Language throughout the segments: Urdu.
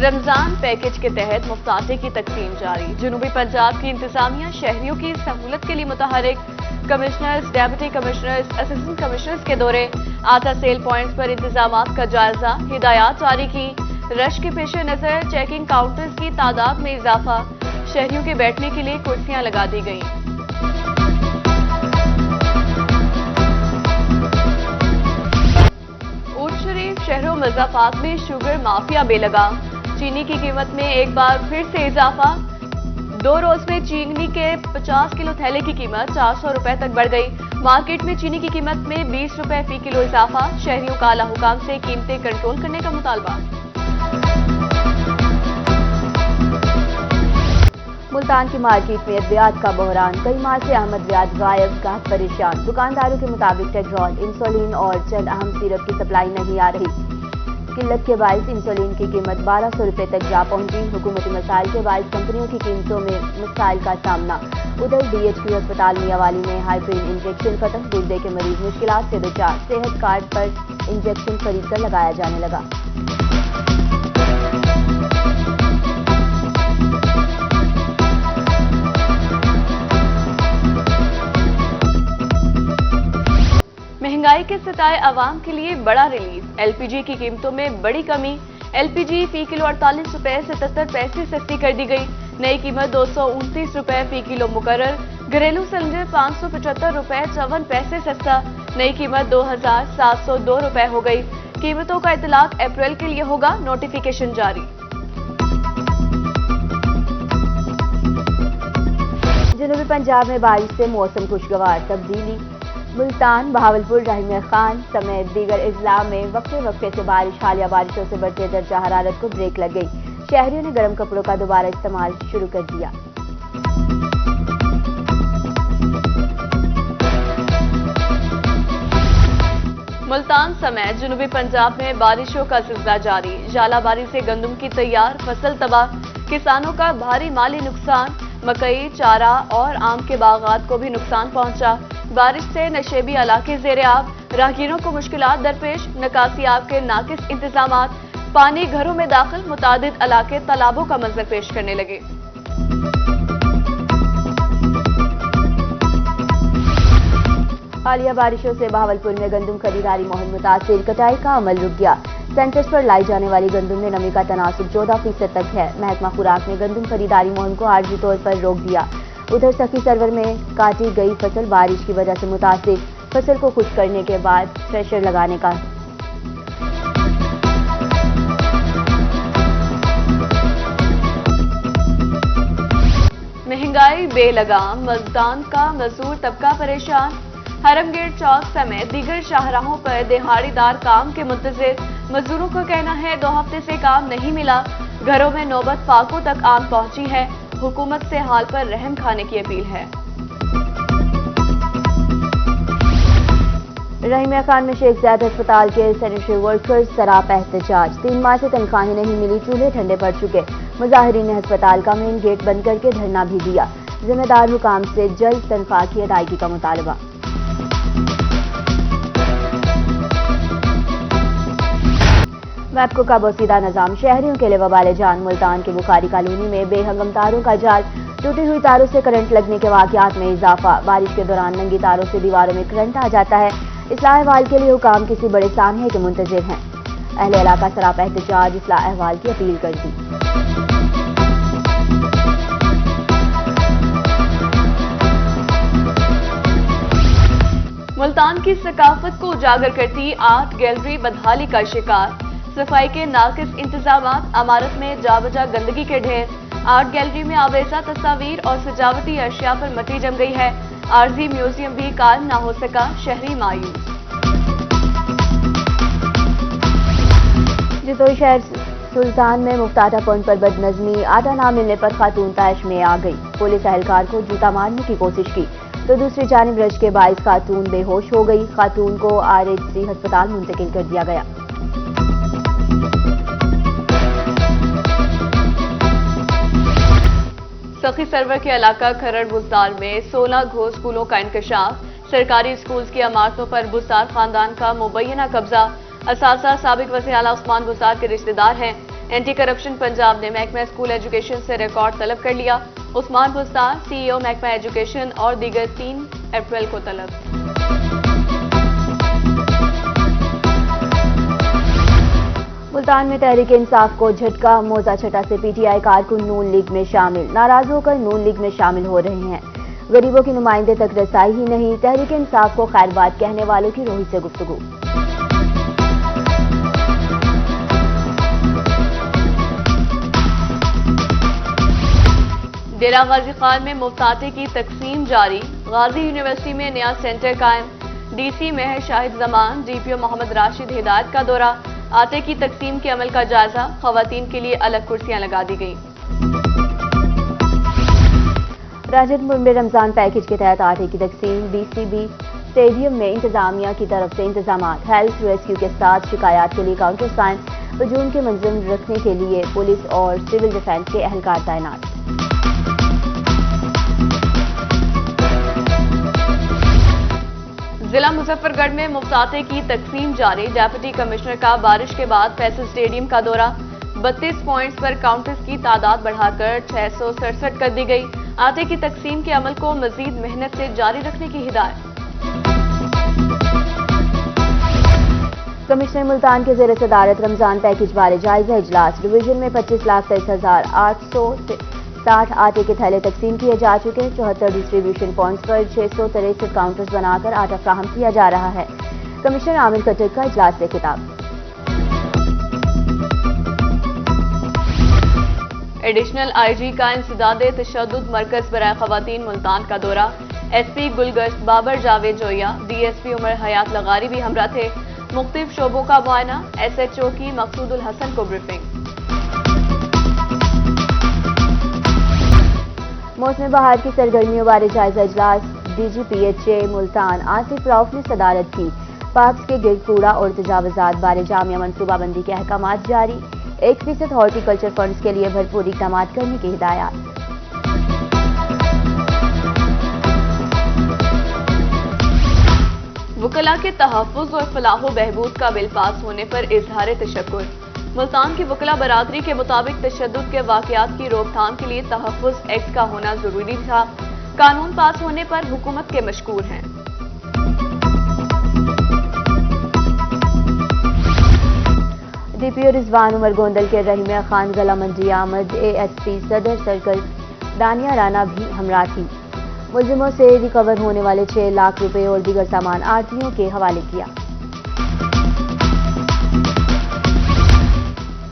رمضان پیکج کے تحت مفت کی تقسیم جاری۔ جنوبی پنجاب کی انتظامیہ شہریوں کی سہولت کے لیے متحرک، commissioners, deputy commissioners, assistant commissioners کے دورے، آٹا سیل پوائنٹس پر انتظامات کا جائزہ، ہدایات جاری کی۔ رش کے پیش نظر چیکنگ کاؤنٹرز کی تعداد میں اضافہ، شہریوں کے بیٹھنے کے لیے کرسیاں لگا دی گئیں۔ اونٹ شریف شہر و مضافات میں شوگر مافیا بے لگام، چینی کی قیمت میں ایک بار پھر سے اضافہ۔ 2 روز میں چینی کے 50 کلو تھیلے کی قیمت 400 روپے تک بڑھ گئی۔ مارکیٹ میں چینی کی قیمت میں 20 روپے فی کلو اضافہ، شہریوں کا اعلیٰ حکام سے قیمتیں کنٹرول کرنے کا مطالبہ۔ ملتان کی مارکیٹ میں ادویات کا بحران، کئی ماہ سے احمد ریاض غائب، گاہک پریشان۔ دکانداروں کے مطابق ٹیگرول، انسولین اور چند اہم سیرپ کی سپلائی نہیں آ رہی۔ قلت کے باعث انسولین کی قیمت 1200 روپے تک جا پہنچی۔ حکومتی مسائل کے باعث کمپنیوں کی قیمتوں میں مسائل کا سامنا۔ ادھر ڈی ایچ کیو اسپتال میاوالی میں ہائپرین انجیکشن ختم، گردے کے مریض مشکلات سے دوچار، صحت کارڈ پر انجیکشن خرید کر لگایا جانے لگا۔ مہنگائی کے ستائے عوام کے لیے بڑا ریلیف، ایل پی جی کی قیمتوں میں بڑی کمی، ایل پی جی فی کلو 48 روپے 77 پیسے سستی کر دی گئی، نئی قیمت 229 روپے فی کلو مقرر، گھریلو سلنڈر 575 روپے 54 پیسے سستا، نئی قیمت 2702 روپے ہو گئی۔ قیمتوں کا اطلاق اپریل کے لیے ہوگا، نوٹیفیکیشن جاری۔ جنوبی پنجاب میں بارش سے موسم خوشگوار، تبدیلی، ملتان، بہاولپور، رحیمیہ خان سمیت دیگر اضلاع میں وقفے سے بارش، حالیہ بارشوں سے بڑھتے درجہ حرارت کو بریک لگ گئی، شہریوں نے گرم کپڑوں کا دوبارہ استعمال شروع کر دیا۔ ملتان سمیت جنوبی پنجاب میں بارشوں کا سلسلہ جاری، ژالہ باری سے گندم کی تیار فصل تباہ، کسانوں کا بھاری مالی نقصان، مکئی، چارہ اور آم کے باغات کو بھی نقصان پہنچا۔ بارش سے نشیبی علاقے زیر آب، راہگیروں کو مشکلات درپیش، نکاسی آب کے ناقص انتظامات، پانی گھروں میں داخل، متعدد علاقے تالابوں کا منظر پیش کرنے لگے۔ حالیہ بارشوں سے بہاولپور میں گندم خریداری مہم متاثر، کٹائی کا عمل رک گیا، سینٹرز پر لائی جانے والی گندم میں نمی کا تناسب 14% تک ہے۔ محکمہ خوراک نے گندم خریداری مہم کو عارضی طور پر روک دیا۔ ادھر سخی سرور میں کاٹی گئی فصل بارش کی وجہ سے متاثر، فصل کو خشک کرنے کے بعد تھریشر لگانے کا مہنگائی بے لگام، ملتان کا مزدور طبقہ پریشان، حرم گیٹ چوک سمیت دیگر شاہراہوں پر دہاڑی دار کام کے منتظر، مزدوروں کا کہنا ہے 2 ہفتے سے کام نہیں ملا، گھروں میں نوبت فاقوں تک آن پہنچی ہے، حکومت سے حال پر رحم کھانے کی اپیل ہے۔ رحیمیہ خان میں شیخ زاید ہسپتال کے سینیٹری ورکرز سراپا احتجاج، 3 ماہ سے تنخواہیں نہیں ملی، چولہے ٹھنڈے پڑ چکے، مظاہرین نے ہسپتال کا مین گیٹ بند کر کے دھرنا بھی دیا، ذمہ دار حکام سے جلد تنخواہ کی ادائیگی کا مطالبہ۔ ویپکو کا بوسیدہ نظام، شہریوں کے لیے وبال جان، ملتان کے بخاری کالونی میں بے ہنگم تاروں کا جال، ٹوٹی ہوئی تاروں سے کرنٹ لگنے کے واقعات میں اضافہ، بارش کے دوران ننگی تاروں سے دیواروں میں کرنٹ آ جاتا ہے، اصلاح احوال کے لیے حکام کسی بڑے سانحے کے منتظر ہیں، اہل علاقہ سراپا احتجاج، اصلاح احوال کی اپیل کر دی۔ ملتان کی ثقافت کو اجاگر کرتی آرٹ گیلری بدحالی کا شکار، صفائی کے ناقص انتظامات، عمارت میں جا بجا گندگی کے ڈھیر، آرٹ گیلری میں آویزہ تصاویر اور سجاوٹی اشیاء پر مٹی جم گئی ہے، عارضی میوزیم بھی قائم نہ ہو سکا، شہری مایوس۔ جتوئی شہر سلطان میں مفتاح پوائنٹ پر بد نظمی، آٹا نہ ملنے پر خاتون طیش میں آ گئی، پولیس اہلکار کو جوتا مارنے کی کوشش کی تو دوسری جانب رش کے باعث خاتون بے ہوش ہو گئی، خاتون کو RHC ہسپتال منتقل کر دیا گیا۔ سخی سرور کے علاقہ کھرڑ بزدار میں 16 گھو سکولوں کا انکشاف، سرکاری سکولز کی عمارتوں پر بزدار خاندان کا مبینہ قبضہ، اساتذہ سابق وزیر اعلیٰ عثمان بزدار کے رشتہ دار ہیں، اینٹی کرپشن پنجاب نے محکمہ اسکول ایجوکیشن سے ریکارڈ طلب کر لیا. عثمان بستار CEO محکمہ ایجوکیشن اور دیگر 3 اپریل کو طلب. ملتان میں تحریک انصاف کو جھٹکا. موزہ چھٹا سے PTI کارکن نون لیگ میں شامل. ناراض ہو کر نون لیگ میں شامل ہو رہے ہیں. غریبوں کے نمائندے تک رسائی ہی نہیں. تحریک انصاف کو خیر بات کہنے والوں کی روح سے گفتگو. ڈیرہ غازی خان میں مفت آٹے کی تقسیم جاری. غازی یونیورسٹی میں نیا سینٹر قائم. DC مہر شاہد زمان DPO محمد راشد ہدایت کا دورہ. آٹے کی تقسیم کے عمل کا جائزہ. خواتین کے لیے الگ کرسیاں لگا دی گئیں. راجد منبے رمضان پیکج کے تحت آٹے کی تقسیم. BCB اسٹیڈیم میں انتظامیہ کی طرف سے انتظامات. ہیلتھ ریسکیو کے ساتھ شکایات کے لیے کاؤنٹر سائن. ہجوم کے منظم رکھنے کے لیے پولیس اور سول ڈیفنس کے اہلکار تعینات. ضلع مظفر گڑھ میں مفت آٹے کی تقسیم جاری. ڈیپٹی کمشنر کا بارش کے بعد فیصل اسٹیڈیم کا دورہ. 32 پوائنٹس پر کاؤنٹرز کی تعداد بڑھا کر 667 کر دی گئی. آٹے کی تقسیم کے عمل کو مزید محنت سے جاری رکھنے کی ہدایت. کمشنر ملتان کے زیر صدارت رمضان پیکج بارے جائزہ اجلاس. ڈویژن میں 25,23,860 آٹے کے تھیلے تقسیم کیے جا چکے. 74 ڈسٹریبیوشن پوائنٹس پر 663 کاؤنٹرز بنا کر آٹا فراہم کیا جا رہا ہے. کمشنر عامر کٹک کا اجلاس سے خطاب. ایڈیشنل IG کا انسداد تشدد مرکز برائے خواتین ملتان کا دورہ. SP گلگشت بابر جاوید جویا DSP عمر حیات لغاری بھی ہمراہ تھے. مختلف شعبوں کا معائنہ. SHO کی مقصود الحسن کو بریفنگ. موسم بہار کی سرگرمیوں بارے جائزہ اجلاس. DG PHA ملتان آصف رؤف نے صدارت کی. پارکس کے گرد کوڑا اور تجاوزات بارے جامع منصوبہ بندی کے احکامات جاری. 1% ہارٹی کلچر فنڈز کے لیے بھرپور اقدامات کرنے کی ہدایات. وکلاء کے تحفظ اور فلاح و بہبود کا بل پاس ہونے پر اظہار تشکر. ملتان کی وکلاء برادری کے مطابق تشدد کے واقعات کی روک تھام کے لیے تحفظ ایکٹ کا ہونا ضروری تھا. قانون پاس ہونے پر حکومت کے مشکور ہیں. DPO رضوان عمر گوندل کے رحیمیہ خان گلا منڈی آمد. ASP صدر سرکل دانیہ رانا بھی ہمراہ تھی. ملزموں سے ریکور ہونے والے 6 لاکھ روپے اور دیگر سامان آڑھتیوں کے حوالے کیا.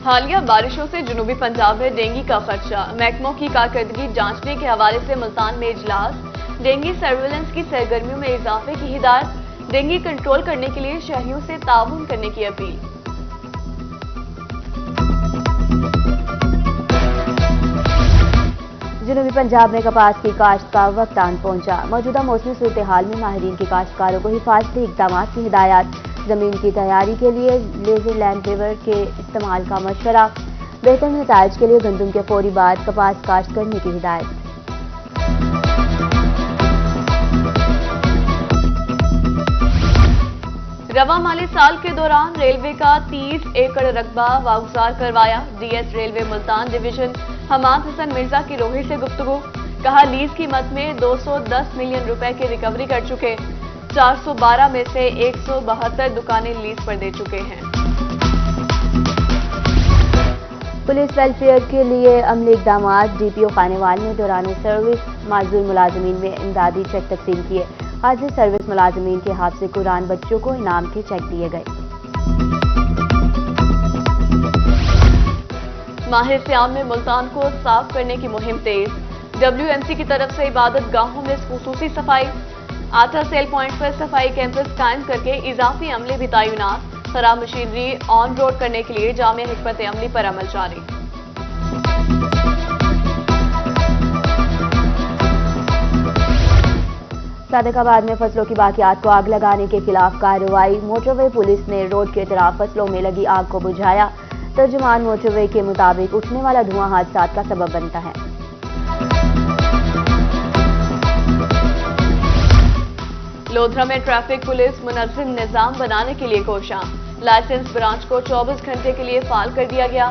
حالیہ بارشوں سے جنوبی پنجاب میں ڈینگی کا خدشہ. محکموں کی کارکردگی جانچنے کے حوالے سے ملتان میں اجلاس. ڈینگی سرویلنس کی سرگرمیوں میں اضافے کی ہدایت. ڈینگی کنٹرول کرنے کے لیے شہریوں سے تعاون کرنے کی اپیل. جنوبی پنجاب میں کپاس کی کاشت کا وقت آن پہنچا. موجودہ موسمی صورتحال میں ماہرین کی کاشتکاروں کو حفاظتی اقدامات کی ہدایات. زمین کی تیاری کے لیے لیزر لینڈ ریور کے استعمال کا مشورہ. بہتر نتائج کے لیے گندم کے فوری بعد کپاس کاشت کرنے کی ہدایت. رواں مالی سال کے دوران ریلوے کا 30 ایکڑ رقبہ واگزار کروایا. DS railway Multan division Hammad Hassan Mirza کی روحی سے گفتگو. کہا لیز قیمت میں 210 ملین روپے کی ریکوری کر چکے. 412 میں سے 172 دکانیں لیز پر دے چکے ہیں. پولیس ویلفیئر کے لیے عملی اقدامات. DPO خانیوال نے دوران سروس معذور ملازمین میں امدادی چیک تقسیم کیے. حاضر سروس ملازمین کے حافظ قرآن بچوں کو انعام کے چیک دیے گئے. ماہ سیام میں ملتان کو صاف کرنے کی مہم تیز. WMC کی طرف سے عبادت گاہوں میں خصوصی صفائی. آٹا سیل پوائنٹ پر صفائی کیمپس قائم کر کے اضافی عملے بھی تعینات. خراب مشینری آن روڈ کرنے کے لیے جامع حکمت عملی پر عمل جاری. صادق آباد میں فصلوں کی باقیات کو آگ لگانے کے خلاف کارروائی. موٹر وے پولیس نے روڈ کے اطراف فصلوں میں لگی آگ کو بجھایا. ترجمان موٹر وے کے مطابق اٹھنے والا دھواں حادثات کا سبب بنتا ہے. لودھرا میں ٹریفک پولیس منظم نظام بنانے کے لیے کوشاں. لائسنس برانچ کو 24 گھنٹے کے لیے فعال کر دیا گیا.